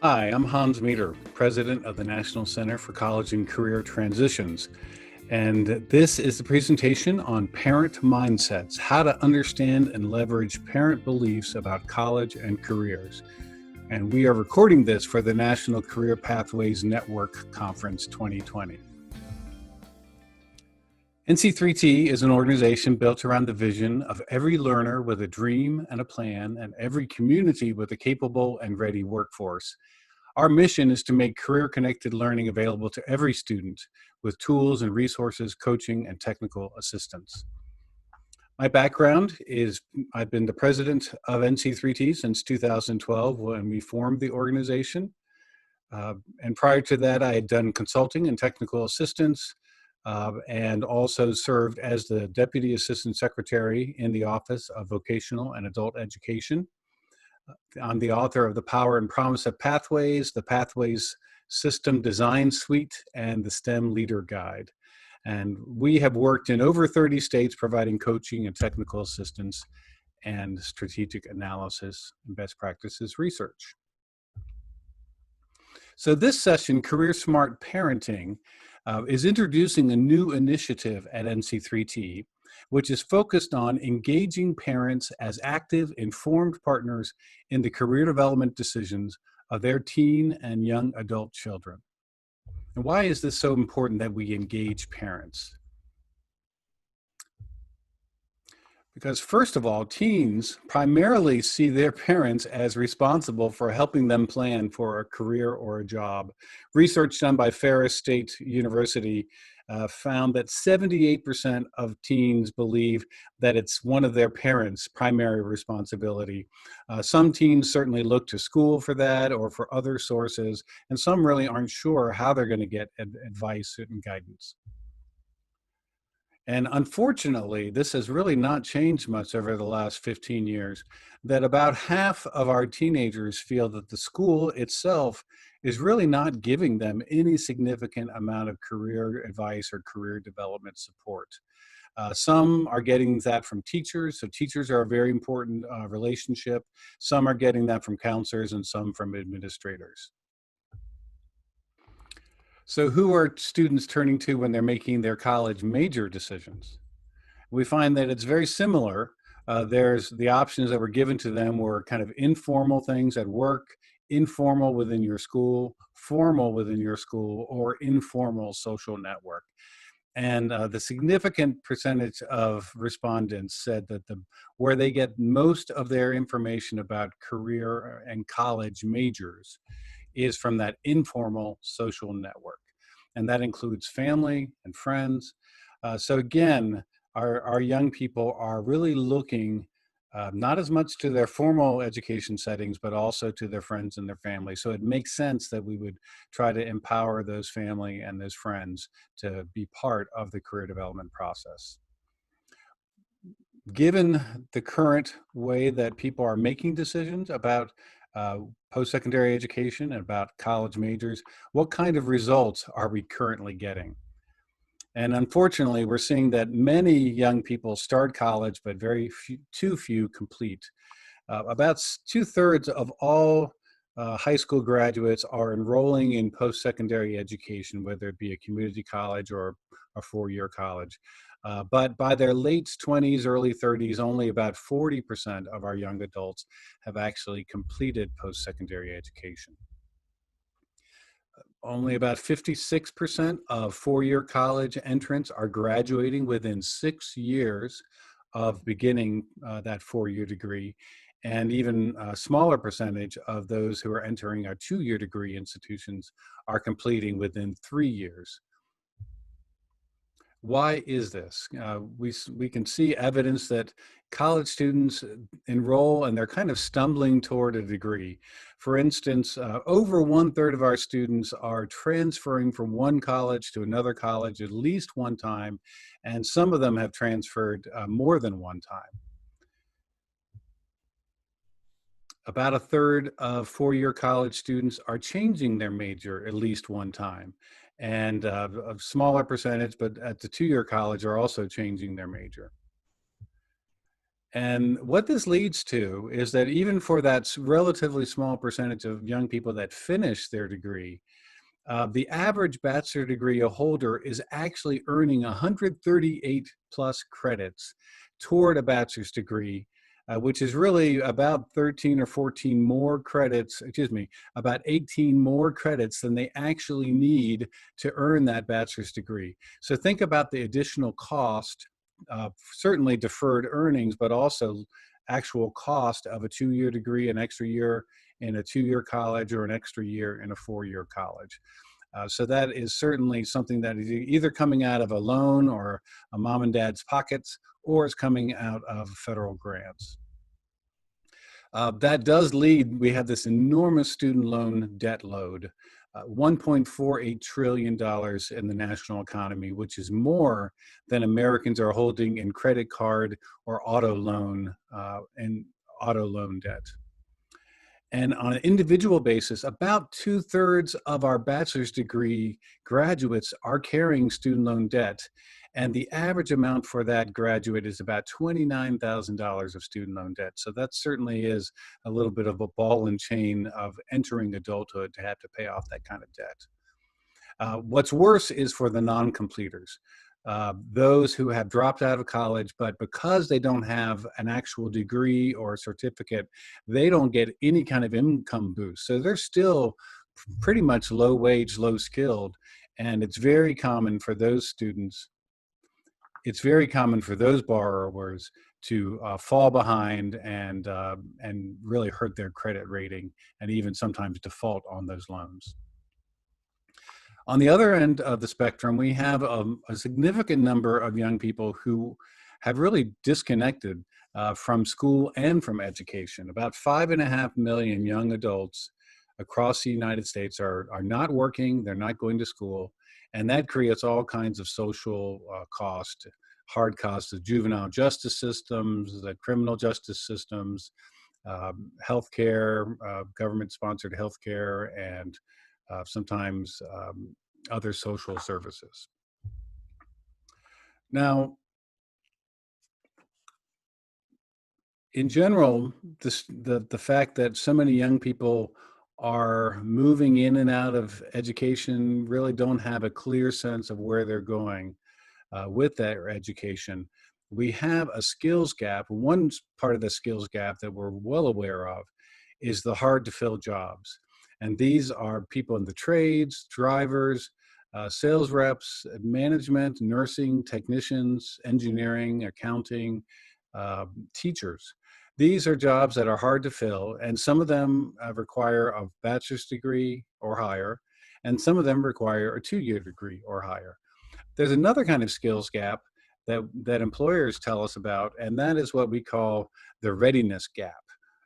Hi, I'm Hans Meter, President of the National Center for College and Career Transitions. And this is the presentation on parent mindsets, how to understand and leverage parent beliefs about college and careers. And we are recording this for the National Career Pathways Network Conference 2020. NC3T is an organization built around the vision of every learner with a dream and a plan, and every community with a capable and ready workforce. Our mission is to make career-connected learning available to every student with tools and resources, coaching, and technical assistance. My background is I've been the president of NC3T since 2012 when we formed the organization. And prior to that, I had done consulting and technical assistance and also served as the Deputy Assistant Secretary in the Office of Vocational and Adult Education. I'm the author of The Power and Promise of Pathways, the Pathways System Design Suite, and the STEM Leader Guide. And we have worked in over 30 states providing coaching and technical assistance and strategic analysis and best practices research. So this session, CareerSmart Parenting, is introducing a new initiative at NC3T, which is focused on engaging parents as active, informed partners in the career development decisions of their teen and young adult children. And why is this so important that we engage parents? Because first of all, teens primarily see their parents as responsible for helping them plan for a career or a job. Research done by Ferris State University found that 78% of teens believe that it's one of their parents' primary responsibility. Some teens certainly look to school for that or for other sources, and some really aren't sure how they're going to get advice and guidance. And unfortunately, this has really not changed much over the last 15 years, that about half of our teenagers feel that the school itself is really not giving them any significant amount of career advice or career development support. Some are getting that from teachers, so teachers are a very important relationship. Some are getting that from counselors and some from administrators. So who are students turning to when they're making their college major decisions? We find that it's very similar. There's the options that were given to them were kind of informal things at work, informal within your school, formal within your school, or informal social network. And the significant percentage of respondents said that where they get most of their information about career and college majors is from that informal social network. And that includes family and friends. So again, our young people are really looking not as much to their formal education settings, but also to their friends and their family. So it makes sense that we would try to empower those family and those friends to be part of the career development process. Given the current way that people are making decisions about post-secondary education and about college majors, what kind of results are we currently getting? And unfortunately, we're seeing that many young people start college, but too few complete. About 2/3 of all high school graduates are enrolling in post-secondary education, whether it be a community college or a four-year college. But by their late 20s, early 30s, only about 40% of our young adults have actually completed post-secondary education. Only about 56% of four-year college entrants are graduating within 6 years of beginning that four-year degree, and even a smaller percentage of those who are entering our two-year degree institutions are completing within 3 years. Why is this? We can see evidence that college students enroll and they're kind of stumbling toward a degree. For instance, over 1/3 of our students are transferring from one college to another college at least one time, and some of them have transferred more than one time. About 1/3 of four-year college students are changing their major at least one time. And a smaller percentage, but at the two-year college are also changing their major. And what this leads to is that even for that relatively small percentage of young people that finish their degree, the average bachelor degree holder is actually earning 138 plus credits toward a bachelor's degree, which is really about 13 or 14 more credits, excuse me, about 18 more credits than they actually need to earn that bachelor's degree. So think about the additional cost, certainly deferred earnings, but also actual cost of a 2-year degree, an extra year in a 2-year college, or an extra year in a 4-year college. So that is certainly something that is either coming out of a loan or a mom and dad's pockets, or it's coming out of federal grants. That does lead, we have this enormous student loan debt load, $1.48 trillion in the national economy, which is more than Americans are holding in credit card or auto loan debt. And on an individual basis, about 2/3 of our bachelor's degree graduates are carrying student loan debt. And the average amount for that graduate is about $29,000 of student loan debt. So that certainly is a little bit of a ball and chain of entering adulthood to have to pay off that kind of debt. What's worse is for the non-completers, those who have dropped out of college, but because they don't have an actual degree or certificate, they don't get any kind of income boost. So they're still pretty much low wage, low skilled. And it's very common for those students, it's very common for those borrowers to fall behind and really hurt their credit rating, and even sometimes default on those loans. On the other end of the spectrum, we have a significant number of young people who have really disconnected from school and from education. About 5.5 million young adults across the United States are not working, they're not going to school, and that creates all kinds of social cost, hard costs of juvenile justice systems, the criminal justice systems, healthcare, government-sponsored healthcare, and sometimes other social services. Now, in general, the fact that so many young people are moving in and out of education, really don't have a clear sense of where they're going with their education. We have a skills gap. One part of the skills gap that we're well aware of is the hard to fill jobs. And these are people in the trades, drivers, sales reps, management, nursing, technicians, engineering, accounting, teachers. These are jobs that are hard to fill, and some of them require a bachelor's degree or higher, and some of them require a 2-year degree or higher. There's another kind of skills gap that employers tell us about, and that is what we call the readiness gap.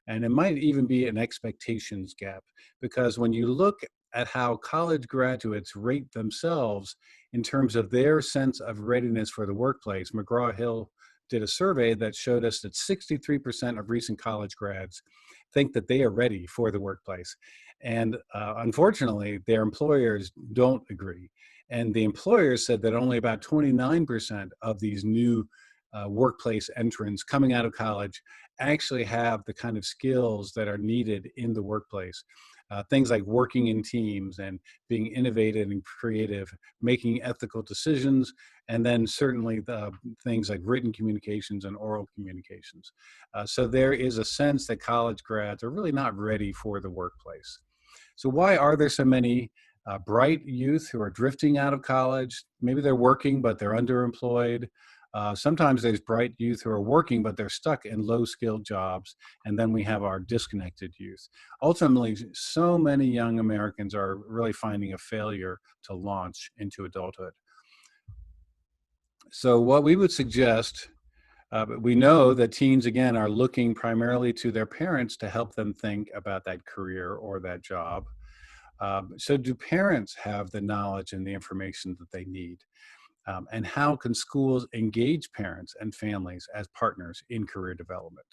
And it might even be an expectations gap, because when you look at how college graduates rate themselves in terms of their sense of readiness for the workplace, McGraw-Hill did a survey that showed us that 63% of recent college grads think that they are ready for the workplace. And unfortunately, their employers don't agree. And the employers said that only about 29% of these new workplace entrants coming out of college actually have the kind of skills that are needed in the workplace. Things like working in teams and being innovative and creative, making ethical decisions, and then certainly the things like written communications and oral communications. So there is a sense that college grads are really not ready for the workplace. So why are there so many bright youth who are drifting out of college? Maybe they're working, but they're underemployed. Sometimes there's bright youth who are working, but they're stuck in low-skilled jobs. And then we have our disconnected youth. Ultimately, so many young Americans are really finding a failure to launch into adulthood. So what we would suggest, we know that teens, again, are looking primarily to their parents to help them think about that career or that job. So do parents have the knowledge and the information that they need? And how can schools engage parents and families as partners in career development?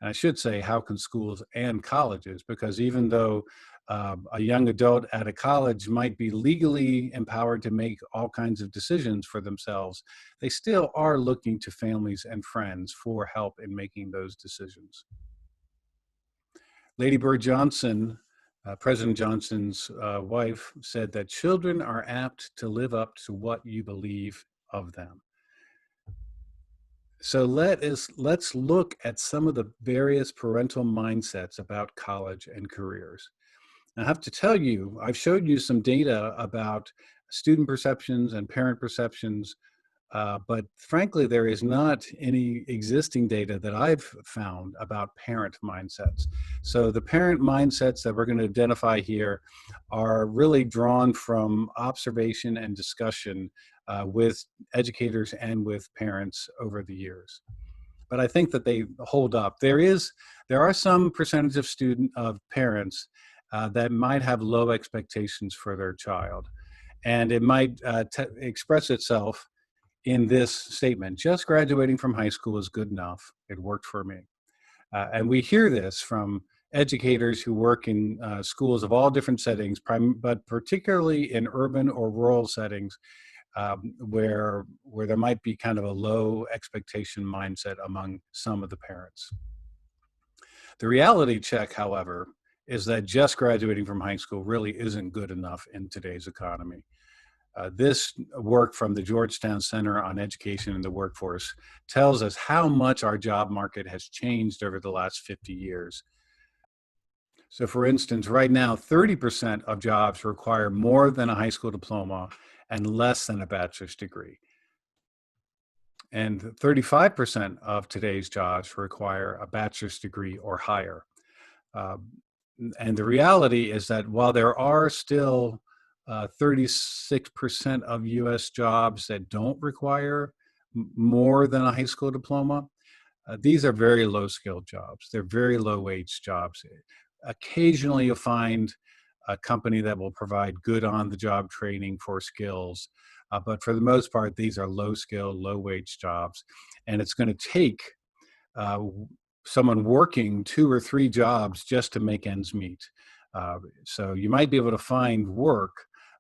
And I should say, how can schools and colleges, because even though a young adult at a college might be legally empowered to make all kinds of decisions for themselves, they still are looking to families and friends for help in making those decisions. Lady Bird Johnson, President Johnson's wife, said that children are apt to live up to what you believe of them. So let's look at some of the various parental mindsets about college and careers. I have to tell you, I've showed you some data about student perceptions and parent perceptions, but frankly, there is not any existing data that I've found about parent mindsets. So the parent mindsets that we're going to identify here are really drawn from observation and discussion with educators and with parents over the years. But I think that they hold up. There are some percentage of parents that might have low expectations for their child, and it might express itself in this statement: just graduating from high school is good enough. It worked for me. And we hear this from educators who work in schools of all different settings, but particularly in urban or rural settings, where there might be kind of a low expectation mindset among some of the parents. The reality check, however, is that just graduating from high school really isn't good enough in today's economy. This work from the Georgetown Center on Education and the Workforce tells us how much our job market has changed over the last 50 years. So for instance, right now, 30% of jobs require more than a high school diploma and less than a bachelor's degree. And 35% of today's jobs require a bachelor's degree or higher. And the reality is that while there are still 36% of US jobs that don't require more than a high school diploma, these are very low skilled jobs. They're very low wage jobs. Occasionally you'll find a company that will provide good on the job training for skills. But for the most part, these are low skill, low wage jobs. And it's going to take someone working 2 or 3 jobs just to make ends meet. So you might be able to find work,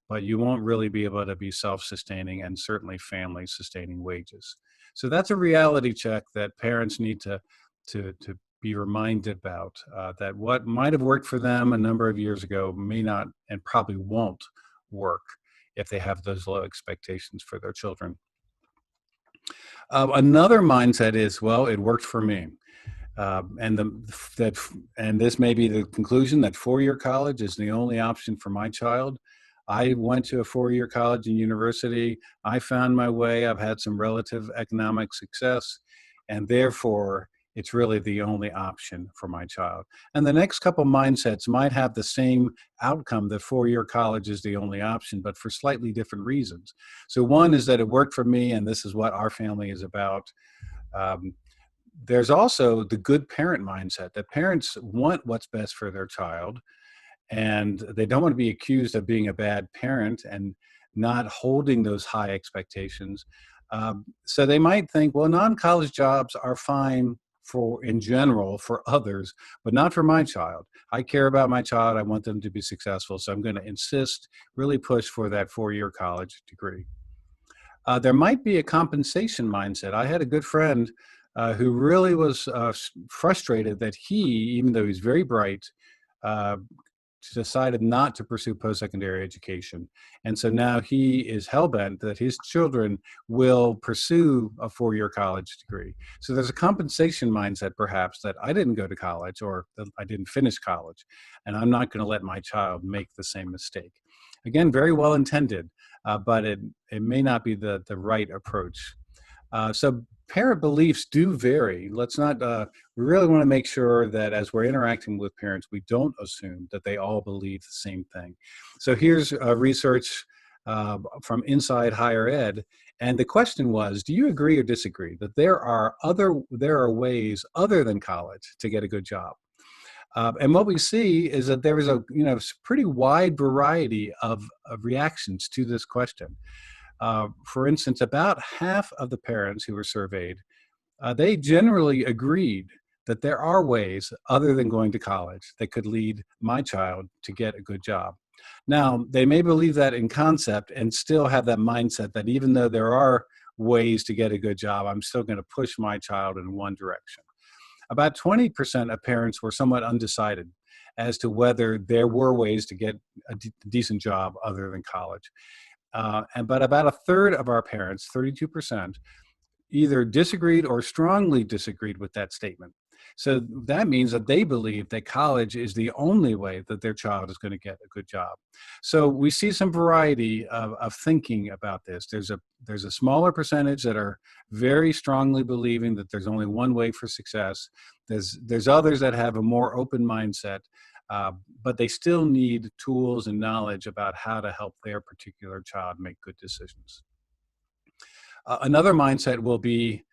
but you won't really be able to be self-sustaining and certainly family-sustaining wages. So that's a reality check that parents need to be reminded about, that what might have worked for them a number of years ago may not and probably won't work if they have those low expectations for their children. Another mindset is, well, it worked for me. And this may be the conclusion that 4-year college is the only option for my child. I went to a 4-year college and university. I found my way. I've had some relative economic success, and therefore it's really the only option for my child. And the next couple mindsets might have the same outcome, that 4-year college is the only option, but for slightly different reasons. So one is that it worked for me, and this is what our family is about. There's also the good parent mindset, that parents want what's best for their child, and they don't want to be accused of being a bad parent and not holding those high expectations. So they might think, well, non-college jobs are fine in general for others, but not for my child. I care about my child. I want them to be successful. So I'm going to insist, really push for that 4-year college degree. There might be a compensation mindset. I had a good friend who really was frustrated that he, even though he's very bright, decided not to pursue post-secondary education. And so now he is hell-bent that his children will pursue a 4-year college degree. So there's a compensation mindset, perhaps, that I didn't go to college, or that I didn't finish college, and I'm not going to let my child make the same mistake. Again, very well intended, but it may not be the right approach. So parent beliefs do vary. Let's not, we really want to make sure that as we're interacting with parents, we don't assume that they all believe the same thing. So here's research from Inside Higher Ed. And the question was, do you agree or disagree that there are ways other than college to get a good job? And what we see is that there is a pretty wide variety of reactions to this question. For instance, about half of the parents who were surveyed, they generally agreed that there are ways other than going to college that could lead my child to get a good job. Now, they may believe that in concept and still have that mindset that even though there are ways to get a good job, I'm still going to push my child in one direction. About 20% of parents were somewhat undecided as to whether there were ways to get a decent job other than college. But about a third of our parents, 32%, either disagreed or strongly disagreed with that statement. So that means that they believe that college is the only way that their child is going to get a good job. So we see some variety of thinking about this. There's a smaller percentage that are very strongly believing that there's only one way for success. There's others that have a more open mindset, uh, but they still need tools and knowledge about how to help their particular child make good decisions. Another mindset will be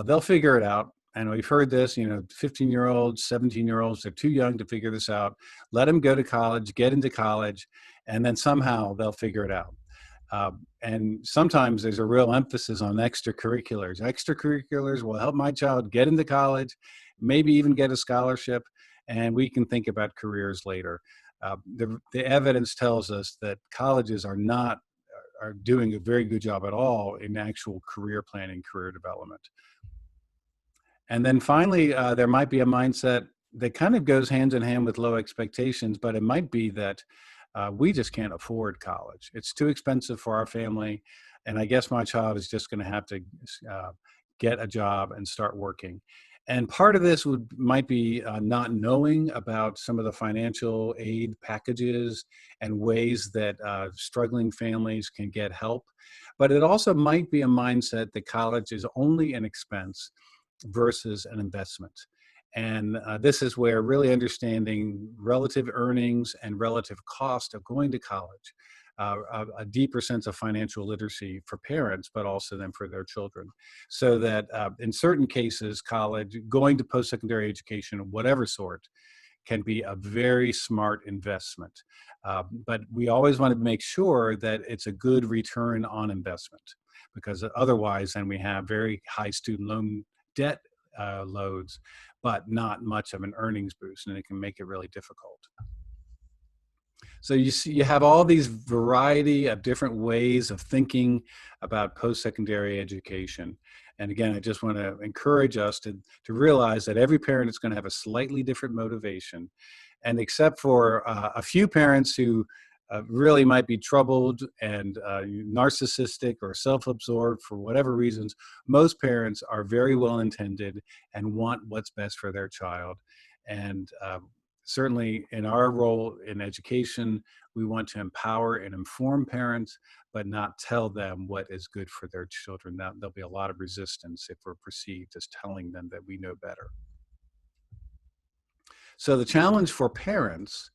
they'll figure it out. And we've heard this, 15-year-olds, 17-year-olds, they're too young to figure this out. Let them go to college, get into college, and then somehow they'll figure it out. And sometimes there's a real emphasis on extracurriculars. Extracurriculars will help my child get into college, maybe even get a scholarship, and we can think about careers later. The evidence tells us that colleges are doing a very good job at all in actual career planning, career development. And then finally, there might be a mindset that kind of goes hand in hand with low expectations, but it might be that we just can't afford college. It's too expensive for our family. And I guess my child is just going to have to get a job and start working. And part of this might be not knowing about some of the financial aid packages and ways that struggling families can get help. But it also might be a mindset that college is only an expense versus an investment. And this is where really understanding relative earnings and relative cost of going to college, a deeper sense of financial literacy for parents, but also then for their children. So that in certain cases, college, going to post-secondary education of whatever sort, can be a very smart investment. But we always want to make sure that it's a good return on investment, because otherwise then we have very high student loan debt loads, but not much of an earnings boost, and it can make it really difficult. So you see, you have all these variety of different ways of thinking about post-secondary education. And again, I just want to encourage us to realize that every parent is going to have a slightly different motivation. And except for a few parents who really might be troubled and narcissistic or self-absorbed for whatever reasons, most parents are very well-intended and want what's best for their child. And certainly in our role in education, we want to empower and inform parents, but not tell them what is good for their children. There'll be a lot of resistance if we're perceived as telling them that we know better. So the challenge for parents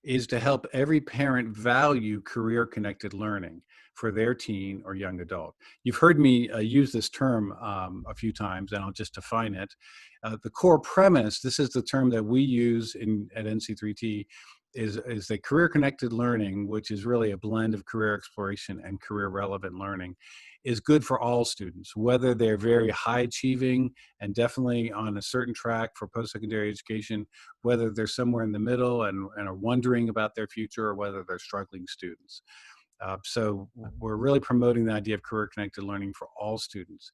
is to help every parent value career-connected learning for their teen or young adult. You've heard me use this term a few times, and I'll just define it. The core premise, this is the term that we use at NC3T, is that career-connected learning, which is really a blend of career exploration and career-relevant learning, is good for all students, whether they're very high achieving and definitely on a certain track for post-secondary education, whether they're somewhere in the middle and are wondering about their future, or whether they're struggling students. So we're really promoting the idea of career-connected learning for all students.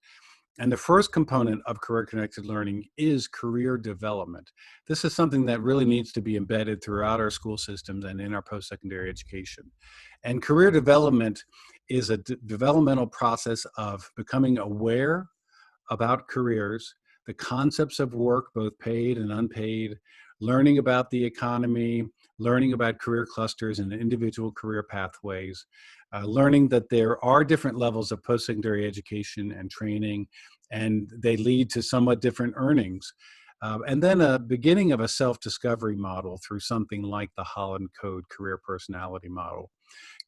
And the first component of career-connected learning is career development. This is something that really needs to be embedded throughout our school systems and in our post-secondary education. And career development is a developmental process of becoming aware about careers, the concepts of work, both paid and unpaid, learning about the economy, learning about career clusters and individual career pathways, learning that there are different levels of post-secondary education and training, and they lead to somewhat different earnings. And then a beginning of a self-discovery model through something like the Holland Code career personality model.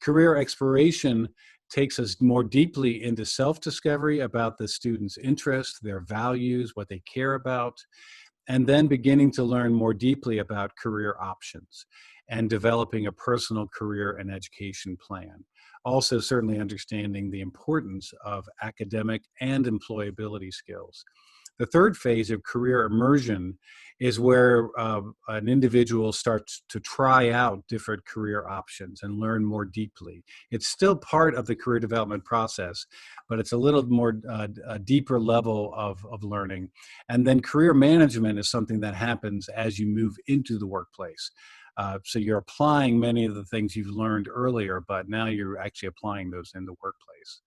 Career exploration takes us more deeply into self-discovery about the student's interests, their values, what they care about, and then beginning to learn more deeply about career options and developing a personal career and education plan. Also, certainly understanding the importance of academic and employability skills. The third phase of career immersion is where an individual starts to try out different career options and learn more deeply. It's still part of the career development process, but it's a little more a deeper level of learning. And then career management is something that happens as you move into the workplace. So you're applying many of the things you've learned earlier, but now you're actually applying those in the workplace.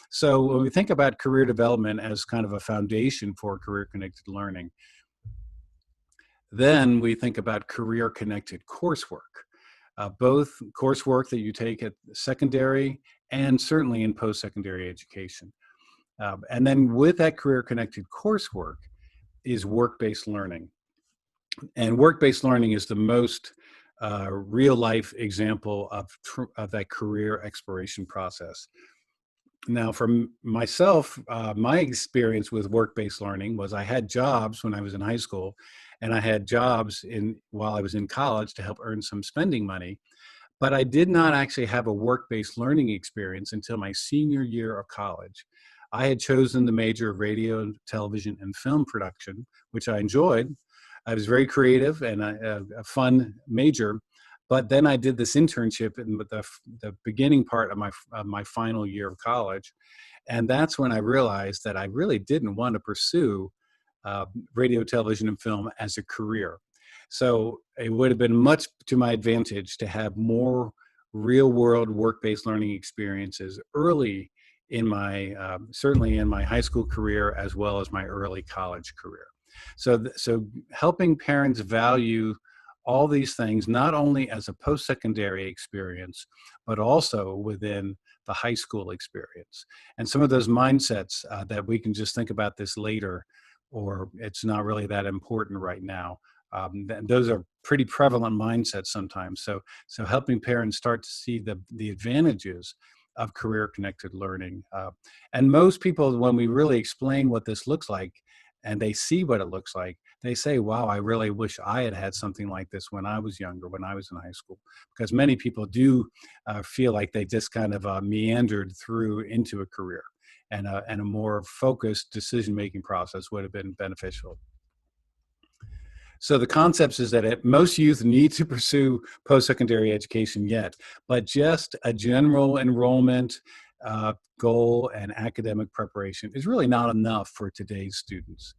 So when we think about career development as kind of a foundation for career-connected learning, then we think about career-connected coursework, both coursework that you take at secondary and certainly in post-secondary education. And then with that career-connected coursework is work-based learning. And work-based learning is the most real-life example of that career exploration process. Now, for myself, my experience with work-based learning was I had jobs when I was in high school, and I had jobs while I was in college to help earn some spending money. But I did not actually have a work-based learning experience until my senior year of college. I had chosen the major of radio, television, and film production, which I enjoyed. I was very creative and a fun major. But then I did this internship in the beginning part of my final year of college. And that's when I realized that I really didn't want to pursue uh, radio, television, and film as a career. So it would have been much to my advantage to have more real world work-based learning experiences early in my, certainly in my high school career, as well as my early college career. So helping parents value all these things, not only as a post-secondary experience, but also within the high school experience. And some of those mindsets that we can just think about this later, or it's not really that important right now. Those are pretty prevalent mindsets sometimes. So helping parents start to see the advantages of career-connected learning. And most people, when we really explain what this looks like, and they see what it looks like, they say, wow, I really wish I had had something like this when I was younger, when I was in high school. Because many people do feel like they just kind of meandered through into a career, and a more focused decision-making process would have been beneficial. So the concepts is that most youth need to pursue post-secondary education yet, but just a general enrollment goal and academic preparation is really not enough for today's students.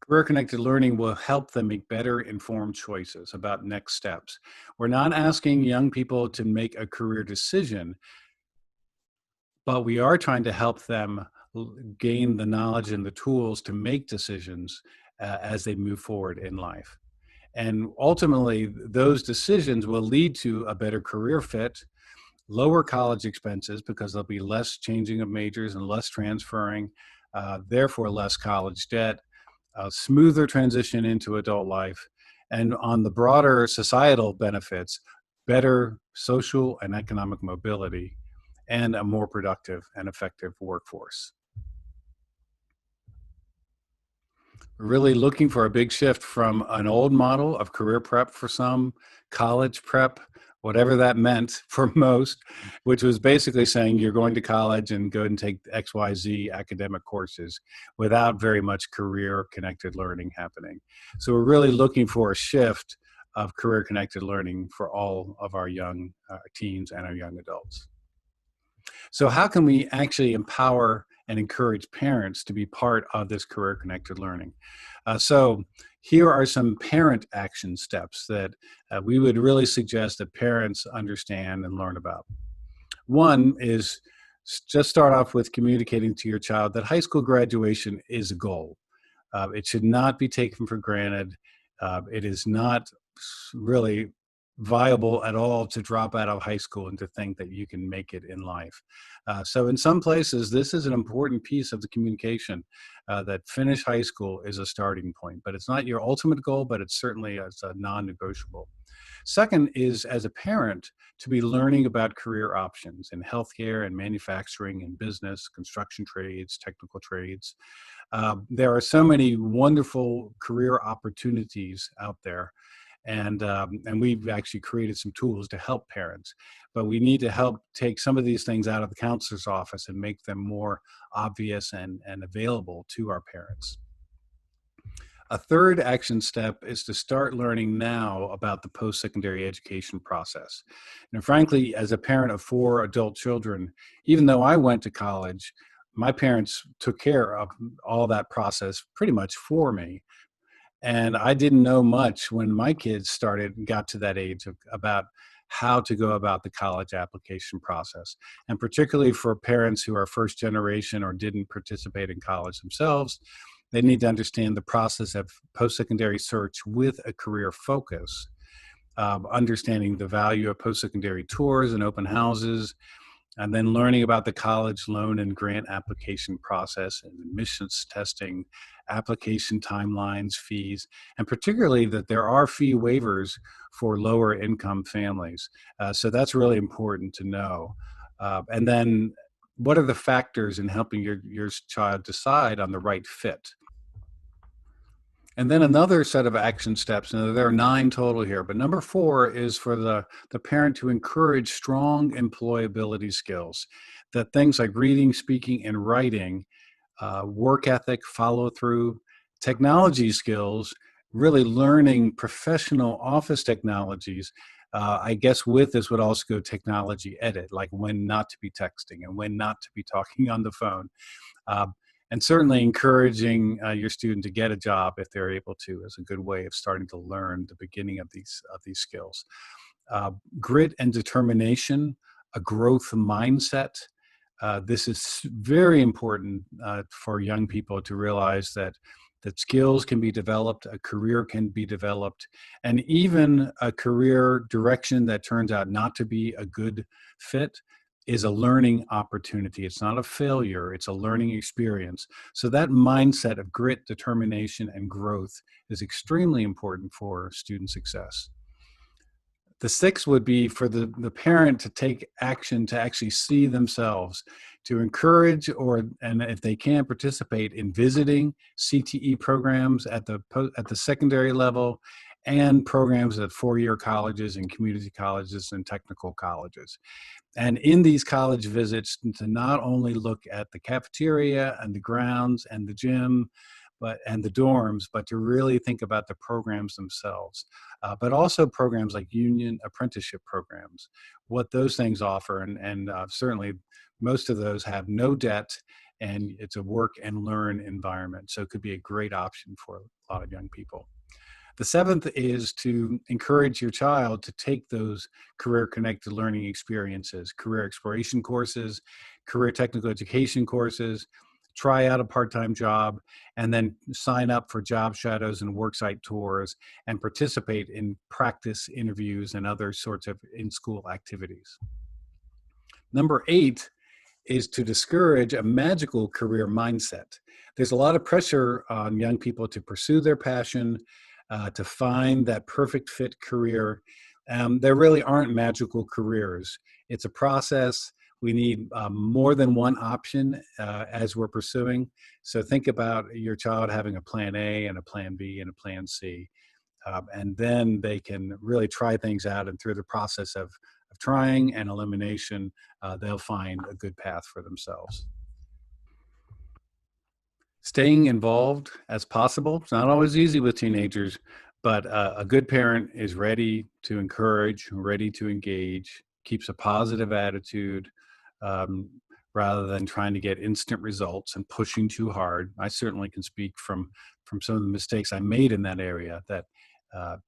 Career-connected learning will help them make better informed choices about next steps. We're not asking young people to make a career decision, but we are trying to help them gain the knowledge and the tools to make decisions as they move forward in life. And ultimately, those decisions will lead to a better career fit, lower college expenses because there'll be less changing of majors and less transferring, therefore less college debt, a smoother transition into adult life, and on the broader societal benefits, better social and economic mobility, and a more productive and effective workforce. Really looking for a big shift from an old model of career prep for some, college prep, whatever that meant for most, which was basically saying you're going to college and go and take XYZ academic courses without very much career connected learning happening. So we're really looking for a shift of career connected learning for all of our young teens and our young adults. So how can we actually empower and encourage parents to be part of this career-connected learning? So here are some parent action steps that we would really suggest that parents understand and learn about. One is just start off with communicating to your child that high school graduation is a goal. It should not be taken for granted. It is not really viable at all to drop out of high school and to think that you can make it in life. So in some places, this is an important piece of the communication, that finish high school is a starting point, but it's not your ultimate goal, but it's certainly a non-negotiable. Second is, as a parent, to be learning about career options in healthcare and manufacturing and business, construction trades, technical trades. There are so many wonderful career opportunities out there. And we've actually created some tools to help parents. But we need to help take some of these things out of the counselor's office and make them more obvious and available to our parents. A third action step is to start learning now about the post-secondary education process. And frankly, as a parent of 4 adult children, even though I went to college, my parents took care of all that process pretty much for me. And I didn't know much when my kids started and got to that age about how to go about the college application process. And particularly for parents who are first generation or didn't participate in college themselves, they need to understand the process of post-secondary search with a career focus, understanding the value of post-secondary tours and open houses, and then learning about the college loan and grant application process and admissions testing, application timelines, fees, and particularly that there are fee waivers for lower income families. So that's really important to know. And then what are the factors in helping your child decide on the right fit? And then another set of action steps, and there are 9 total here, but number 4 is for the parent to encourage strong employability skills, that things like reading, speaking, and writing, work ethic, follow through, technology skills, really learning professional office technologies. I guess with this would also go technology edit, like when not to be texting and when not to be talking on the phone. Uh, and certainly encouraging your student to get a job if they're able to is a good way of starting to learn the beginning of these skills. Grit and determination, a growth mindset. This is very important for young people to realize that skills can be developed, a career can be developed, and even a career direction that turns out not to be a good fit is a learning opportunity. It's not a failure, it's a learning experience. So that mindset of grit, determination, and growth is extremely important for student success. The 6th would be for the parent to take action to actually see themselves, to encourage and if they can, participate in visiting CTE programs at the secondary level and programs at 4-year colleges and community colleges and technical colleges. And in these college visits, to not only look at the cafeteria and the grounds and the gym, and the dorms, but to really think about the programs themselves, but also programs like union apprenticeship programs, what those things offer, and certainly most of those have no debt, and it's a work and learn environment, so it could be a great option for a lot of young people. The 7th is to encourage your child to take those career-connected learning experiences, career exploration courses, career technical education courses, try out a part-time job, and then sign up for job shadows and worksite tours and participate in practice interviews and other sorts of in-school activities. Number 8 is to discourage a magical career mindset. There's a lot of pressure on young people to pursue their passion, to find that perfect fit career. There really aren't magical careers. It's a process. We need more than one option as we're pursuing. So think about your child having a plan A and a plan B and a plan C. And then they can really try things out, and through the process of trying and elimination, they'll find a good path for themselves. Staying involved as possible. It's not always easy with teenagers, but a good parent is ready to encourage, ready to engage, keeps a positive attitude, um, rather than trying to get instant results and pushing too hard. I certainly can speak from some of the mistakes I made in that area, that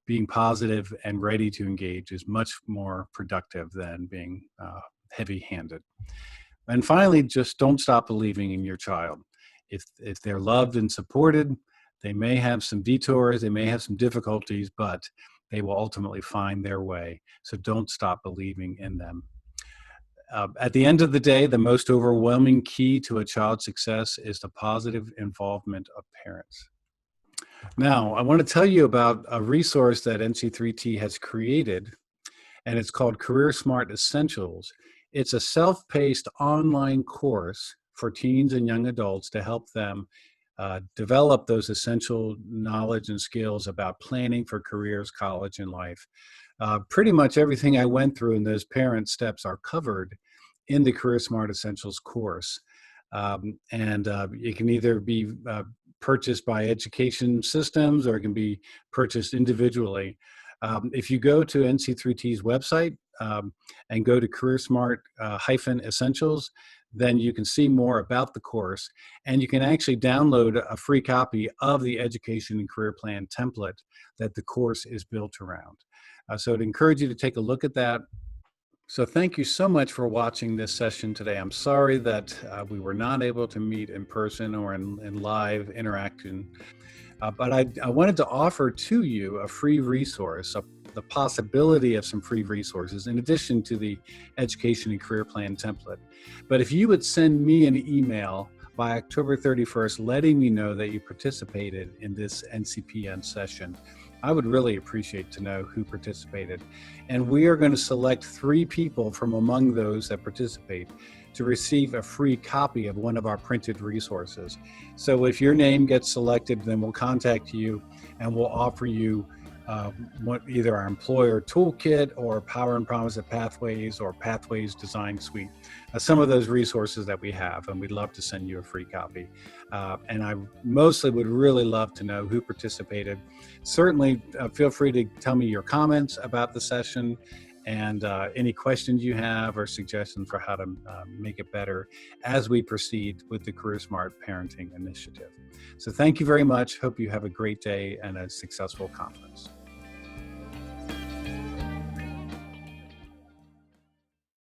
being positive and ready to engage is much more productive than being heavy-handed. And finally, just don't stop believing in your child. If they're loved and supported, they may have some detours, they may have some difficulties, but they will ultimately find their way. So don't stop believing in them. At the end of the day, the most overwhelming key to a child's success is the positive involvement of parents. Now, I want to tell you about a resource that NC3T has created, and it's called CareerSmart Essentials. It's a self-paced online course for teens and young adults to help them develop those essential knowledge and skills about planning for careers, college, and life. Pretty much everything I went through in those parent steps are covered in the CareerSmart Essentials course. And it can either be purchased by education systems or it can be purchased individually. If you go to NC3T's website and go to CareerSmart-Essentials, then you can see more about the course, and you can actually download a free copy of the education and career plan template that the course is built around. So I'd encourage you to take a look at that. So thank you so much for watching this session today. I'm sorry that we were not able to meet in person or in live interaction, but I wanted to offer to you a free resource, the possibility of some free resources in addition to the education and career plan template. But if you would send me an email by October 31st letting me know that you participated in this NCPN session, I would really appreciate to know who participated. And we are going to select 3 people from among those that participate to receive a free copy of one of our printed resources. So if your name gets selected, then we'll contact you and we'll offer you either our employer toolkit or Power and Promise of Pathways or Pathways Design Suite, some of those resources that we have, and we'd love to send you a free copy. And I mostly would really love to know who participated. Certainly feel free to tell me your comments about the session and any questions you have or suggestions for how to make it better as we proceed with the CareerSmart Parenting Initiative. So thank you very much. Hope you have a great day and a successful conference.